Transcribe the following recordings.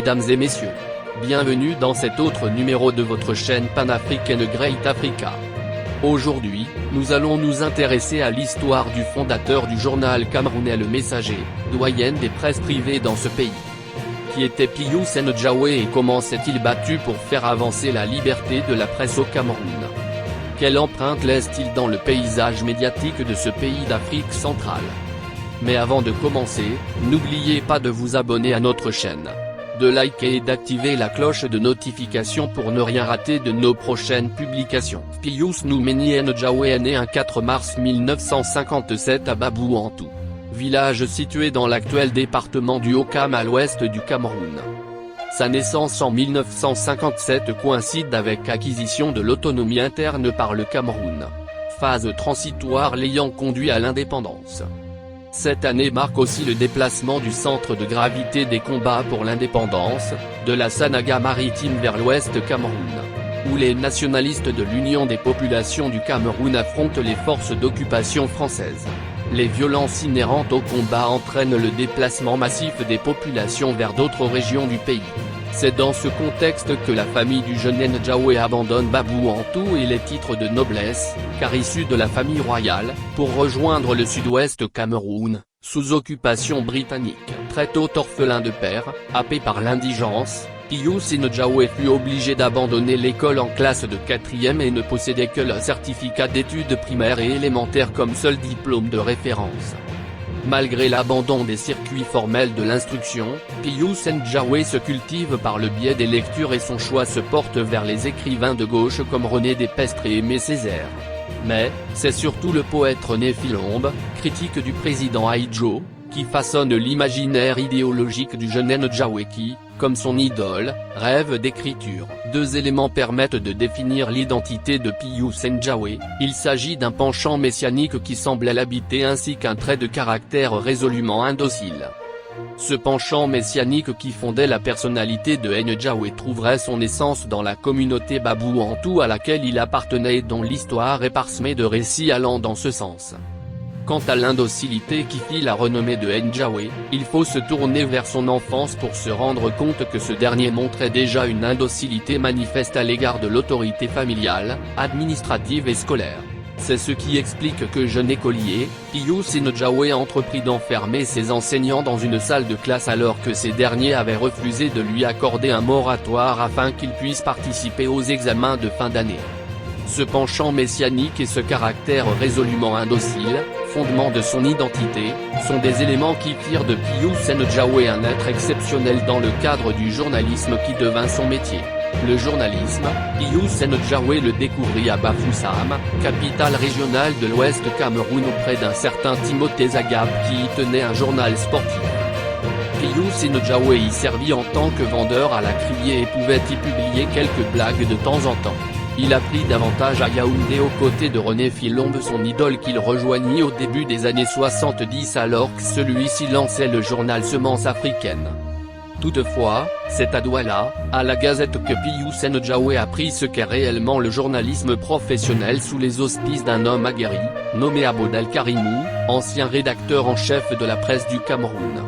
mesdames et messieurs. Bienvenue dans cet autre numéro de votre chaîne panafricaine Great Africa. Aujourd'hui, nous allons nous intéresser à l'histoire du fondateur du journal camerounais Le Messager, doyenne des presses privées dans ce pays. Qui était Pius Ndjawe et comment s'est-il battu pour faire avancer la liberté de la presse au Cameroun? Quelle empreinte laisse-t-il dans le paysage médiatique de ce pays d'Afrique centrale? Mais avant de commencer, n'oubliez pas de vous abonner à notre chaîne, de liker et d'activer la cloche de notification pour ne rien rater de nos prochaines publications. Pius Noumeni Ndjawe est né un 4 mars 1957 à Babou-Antou, village situé dans l'actuel département du Haut-Kam à l'ouest du Cameroun. Sa naissance en 1957 coïncide avec l'acquisition de l'autonomie interne par le Cameroun, phase transitoire l'ayant conduit à l'indépendance. Cette année marque aussi le déplacement du centre de gravité des combats pour l'indépendance, de la Sanaga maritime vers l'ouest Cameroun, où les nationalistes de l'Union des populations du Cameroun affrontent les forces d'occupation françaises. Les violences inhérentes au combat entraînent le déplacement massif des populations vers d'autres régions du pays. C'est dans ce contexte que la famille du jeune Ndjawe abandonne Babou-Antou et les titres de noblesse, car issu de la famille royale, pour rejoindre le sud-ouest Cameroun, sous occupation britannique. Très tôt orphelin de père, happé par l'indigence, Pius Ndjawe fut obligé d'abandonner l'école en classe de 4e et ne possédait que le certificat d'études primaires et élémentaires comme seul diplôme de référence. Malgré l'abandon des circuits formels de l'instruction, Pius Ndjawe se cultive par le biais des lectures et son choix se porte vers les écrivains de gauche comme René Despestre et Aimé Césaire. Mais, c'est surtout le poète René Philombe, critique du président Ahidjo, qui façonne l'imaginaire idéologique du jeune Ndjawe qui, comme son idole, rêve d'écriture. Deux éléments permettent de définir l'identité de Pius Ndjawe, il s'agit d'un penchant messianique qui semblait l'habiter ainsi qu'un trait de caractère résolument indocile. Ce penchant messianique qui fondait la personnalité de Ndjawe trouverait son essence dans la communauté Babou-Antou à laquelle il appartenait et dont l'histoire est parsemée de récits allant dans ce sens. Quant à l'indocilité qui fit la renommée de Ndjawe, il faut se tourner vers son enfance pour se rendre compte que ce dernier montrait déjà une indocilité manifeste à l'égard de l'autorité familiale, administrative et scolaire. C'est ce qui explique que jeune écolier, Pius Ndjawe entreprit d'enfermer ses enseignants dans une salle de classe alors que ces derniers avaient refusé de lui accorder un moratoire afin qu'il puisse participer aux examens de fin d'année. Ce penchant messianique et ce caractère résolument indocile, fondement de son identité, sont des éléments qui firent de Pius Ndjawe un être exceptionnel dans le cadre du journalisme qui devint son métier. Le journalisme, Pius Ndjawe le découvrit à Bafoussam, capitale régionale de l'Ouest Cameroun auprès d'un certain Timothée Zagab qui y tenait un journal sportif. Pius Ndjawe y servit en tant que vendeur à la criée et pouvait y publier quelques blagues de temps en temps. Il apprit davantage à Yaoundé aux côtés de René Philombe son idole qu'il rejoignit au début des années 70 alors que celui-ci lançait le journal Semence africaine. Toutefois, c'est à Douala, à la Gazette que Pius Ndjawe apprit ce qu'est réellement le journalisme professionnel sous les auspices d'un homme aguerri, nommé Abodel Karimou, ancien rédacteur en chef de la presse du Cameroun.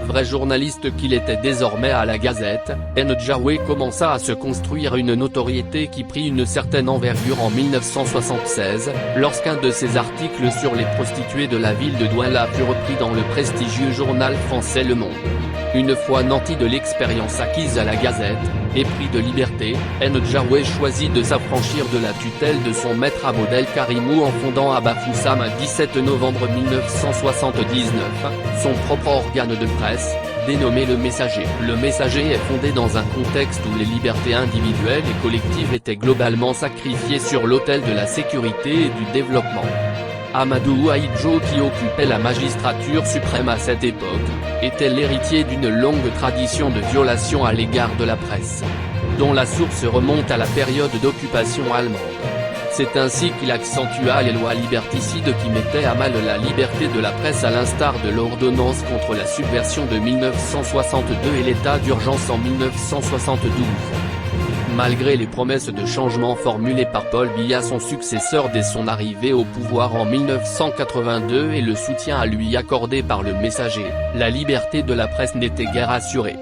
Vrai journaliste qu'il était désormais à la Gazette, Ndjawe commença à se construire une notoriété qui prit une certaine envergure en 1976, lorsqu'un de ses articles sur les prostituées de la ville de Douala fut repris dans le prestigieux journal français Le Monde. Une fois nanti de l'expérience acquise à la Gazette, épris de liberté, Ndjawe choisit de s'affranchir de la tutelle de son maître Abodel Karimou en fondant à Bafoussam le 17 novembre 1979, son propre organe de presse, dénommé Le Messager. Le Messager est fondé dans un contexte où les libertés individuelles et collectives étaient globalement sacrifiées sur l'autel de la sécurité et du développement. Amadou Ahidjo, qui occupait la magistrature suprême à cette époque, était l'héritier d'une longue tradition de violation à l'égard de la presse, dont la source remonte à la période d'occupation allemande. C'est ainsi qu'il accentua les lois liberticides qui mettaient à mal la liberté de la presse à l'instar de l'ordonnance contre la subversion de 1962 et l'état d'urgence en 1972. Malgré les promesses de changement formulées par Paul Biya son successeur dès son arrivée au pouvoir en 1982 et le soutien à lui accordé par Le Messager, la liberté de la presse n'était guère assurée.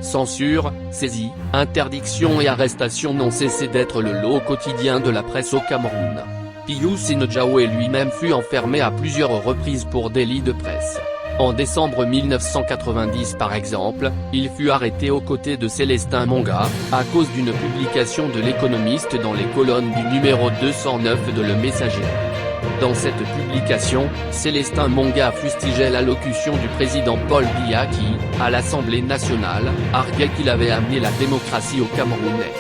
Censure, saisie, interdiction et arrestation n'ont cessé d'être le lot quotidien de la presse au Cameroun. Pius Ndjawe lui-même fut enfermé à plusieurs reprises pour délit de presse. En décembre 1990 par exemple, il fut arrêté aux côtés de Célestin Monga, à cause d'une publication de l'Économiste dans les colonnes du numéro 209 de Le Messager. Dans cette publication, Célestin Monga fustigeait l'allocution du président Paul Biya qui, à l'Assemblée nationale, arguait qu'il avait amené la démocratie au Camerounais.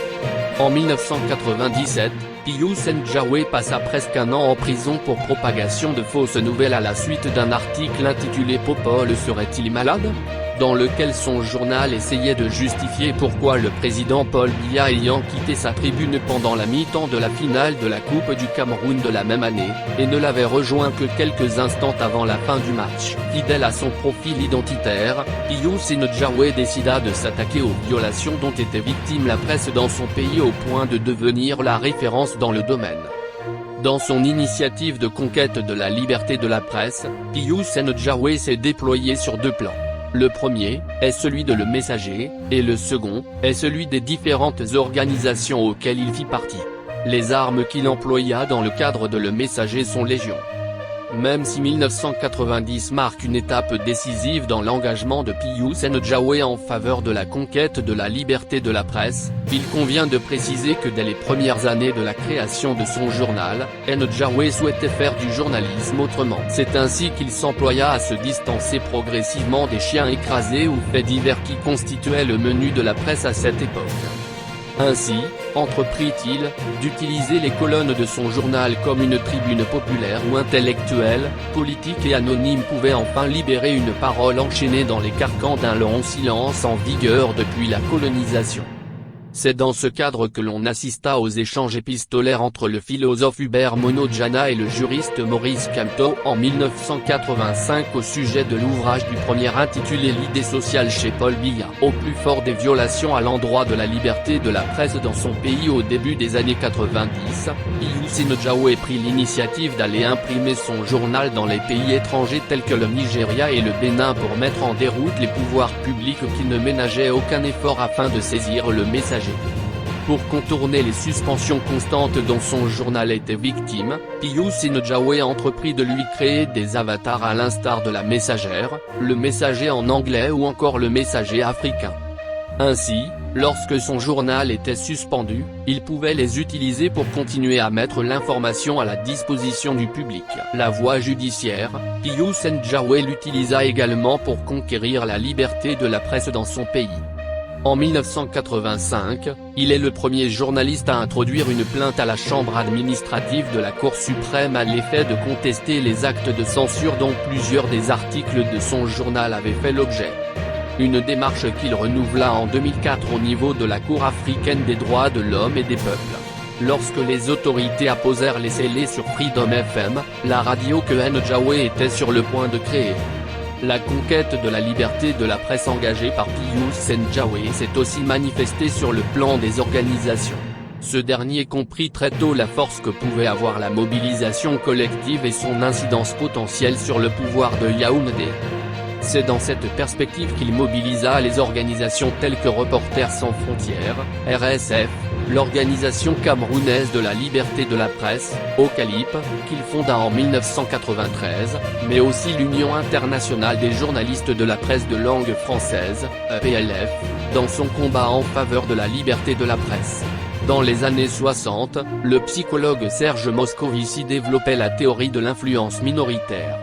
En 1997, Pius Ndjawe passa presque un an en prison pour propagation de fausses nouvelles à la suite d'un article intitulé « Popol serait-il malade ?», dans lequel son journal essayait de justifier pourquoi le président Paul Biya ayant quitté sa tribune pendant la mi-temps de la finale de la Coupe du Cameroun de la même année, et ne l'avait rejoint que quelques instants avant la fin du match. Fidèle à son profil identitaire, Pius Ndjawe décida de s'attaquer aux violations dont était victime la presse dans son pays au point de devenir la référence dans le domaine. Dans son initiative de conquête de la liberté de la presse, Pius Ndjawe s'est déployé sur deux plans. Le premier, est celui de Le Messager, et le second, est celui des différentes organisations auxquelles il fit partie. Les armes qu'il employa dans le cadre de Le Messager sont légion. Même si 1990 marque une étape décisive dans l'engagement de Pius Ndjawe en faveur de la conquête de la liberté de la presse, il convient de préciser que dès les premières années de la création de son journal, Ndjawe souhaitait faire du journalisme autrement. C'est ainsi qu'il s'employa à se distancer progressivement des chiens écrasés ou faits divers qui constituaient le menu de la presse à cette époque. Ainsi, entreprit-il, d'utiliser les colonnes de son journal comme une tribune populaire où intellectuels, politiques et anonymes pouvaient enfin libérer une parole enchaînée dans les carcans d'un long silence en vigueur depuis la colonisation. C'est dans ce cadre que l'on assista aux échanges épistolaires entre le philosophe Hubert Monodjana et le juriste Maurice Kamto en 1985 au sujet de l'ouvrage du premier intitulé L'idée sociale chez Paul Biya. Au plus fort des violations à l'endroit de la liberté de la presse dans son pays au début des années 90, Pius Ndjawe prit l'initiative d'aller imprimer son journal dans les pays étrangers tels que le Nigeria et le Bénin pour mettre en déroute les pouvoirs publics qui ne ménageaient aucun effort afin de saisir le messager. Pour contourner les suspensions constantes dont son journal était victime, Pius Ndjawe entreprit de lui créer des avatars à l'instar de la Messagère, le Messager en anglais ou encore le Messager africain. Ainsi, lorsque son journal était suspendu, il pouvait les utiliser pour continuer à mettre l'information à la disposition du public. La voie judiciaire, Pius Ndjawe l'utilisa également pour conquérir la liberté de la presse dans son pays. En 1985, il est le premier journaliste à introduire une plainte à la Chambre administrative de la Cour suprême à l'effet de contester les actes de censure dont plusieurs des articles de son journal avaient fait l'objet. Une démarche qu'il renouvela en 2004 au niveau de la Cour africaine des droits de l'homme et des peuples. Lorsque les autorités apposèrent les scellés sur Freedom FM, la radio que Ndjawe était sur le point de créer. La conquête de la liberté de la presse engagée par Pius Ndjawe s'est aussi manifestée sur le plan des organisations. Ce dernier comprit très tôt la force que pouvait avoir la mobilisation collective et son incidence potentielle sur le pouvoir de Yaoundé. C'est dans cette perspective qu'il mobilisa les organisations telles que Reporters sans frontières, RSF, l'Organisation camerounaise de la liberté de la presse, OCALIP, qu'il fonda en 1993, mais aussi l'Union internationale des journalistes de la presse de langue française, EPLF, dans son combat en faveur de la liberté de la presse. Dans les années 60, le psychologue Serge Moscovici développait la théorie de l'influence minoritaire.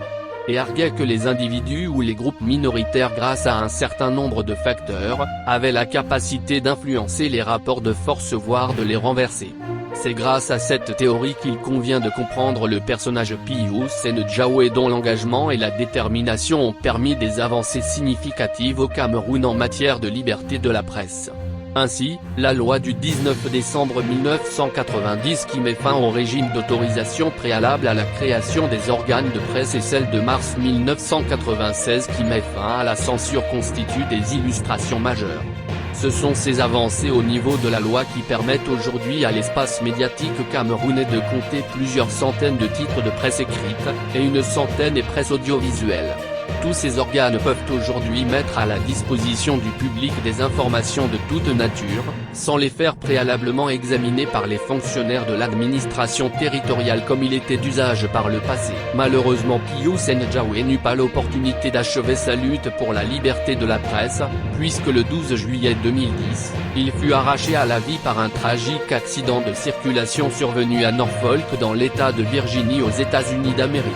Et arguait que les individus ou les groupes minoritaires grâce à un certain nombre de facteurs, avaient la capacité d'influencer les rapports de force voire de les renverser. C'est grâce à cette théorie qu'il convient de comprendre le personnage Pius Ndjawe dont l'engagement et la détermination ont permis des avancées significatives au Cameroun en matière de liberté de la presse. Ainsi, la loi du 19 décembre 1990 qui met fin au régime d'autorisation préalable à la création des organes de presse et celle de mars 1996 qui met fin à la censure constituent des illustrations majeures. Ce sont ces avancées au niveau de la loi qui permettent aujourd'hui à l'espace médiatique camerounais de compter plusieurs centaines de titres de presse écrite, et une centaine est presse audiovisuelle. Tous ces organes peuvent aujourd'hui mettre à la disposition du public des informations de toute nature, sans les faire préalablement examiner par les fonctionnaires de l'administration territoriale comme il était d'usage par le passé. Malheureusement, Pius Ndjawe n'eut pas l'opportunité d'achever sa lutte pour la liberté de la presse, puisque le 12 juillet 2010, il fut arraché à la vie par un tragique accident de circulation survenu à Norfolk dans l'État de Virginie aux États-Unis d'Amérique.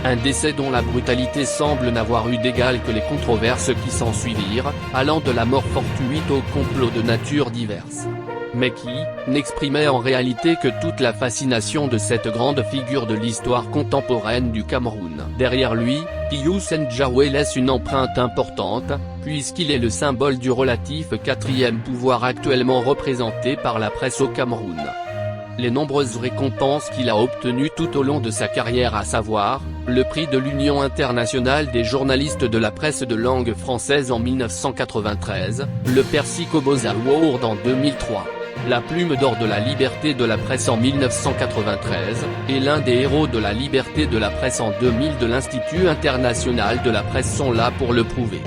Un décès dont la brutalité semble n'avoir eu d'égal que les controverses qui s'ensuivirent, allant de la mort fortuite au complot de nature diverse. Mais qui n'exprimait en réalité que toute la fascination de cette grande figure de l'histoire contemporaine du Cameroun. Derrière lui, Pius Ndjawe laisse une empreinte importante, puisqu'il est le symbole du relatif quatrième pouvoir actuellement représenté par la presse au Cameroun. Les nombreuses récompenses qu'il a obtenues tout au long de sa carrière, à savoir, le prix de l'Union internationale des journalistes de la presse de langue française en 1993, le Persico Beaux Award en 2003, la Plume d'or de la liberté de la presse en 1993, et l'un des héros de la liberté de la presse en 2000 de l'Institut international de la presse sont là pour le prouver.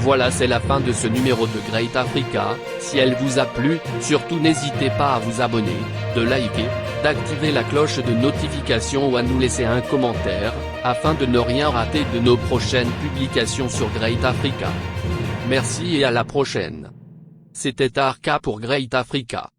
Voilà, c'est la fin de ce numéro de Great Africa. Si elle vous a plu, surtout n'hésitez pas à vous abonner, de liker, d'activer la cloche de notification ou à nous laisser un commentaire, afin de ne rien rater de nos prochaines publications sur Great Africa. Merci et à la prochaine. C'était Arca pour Great Africa.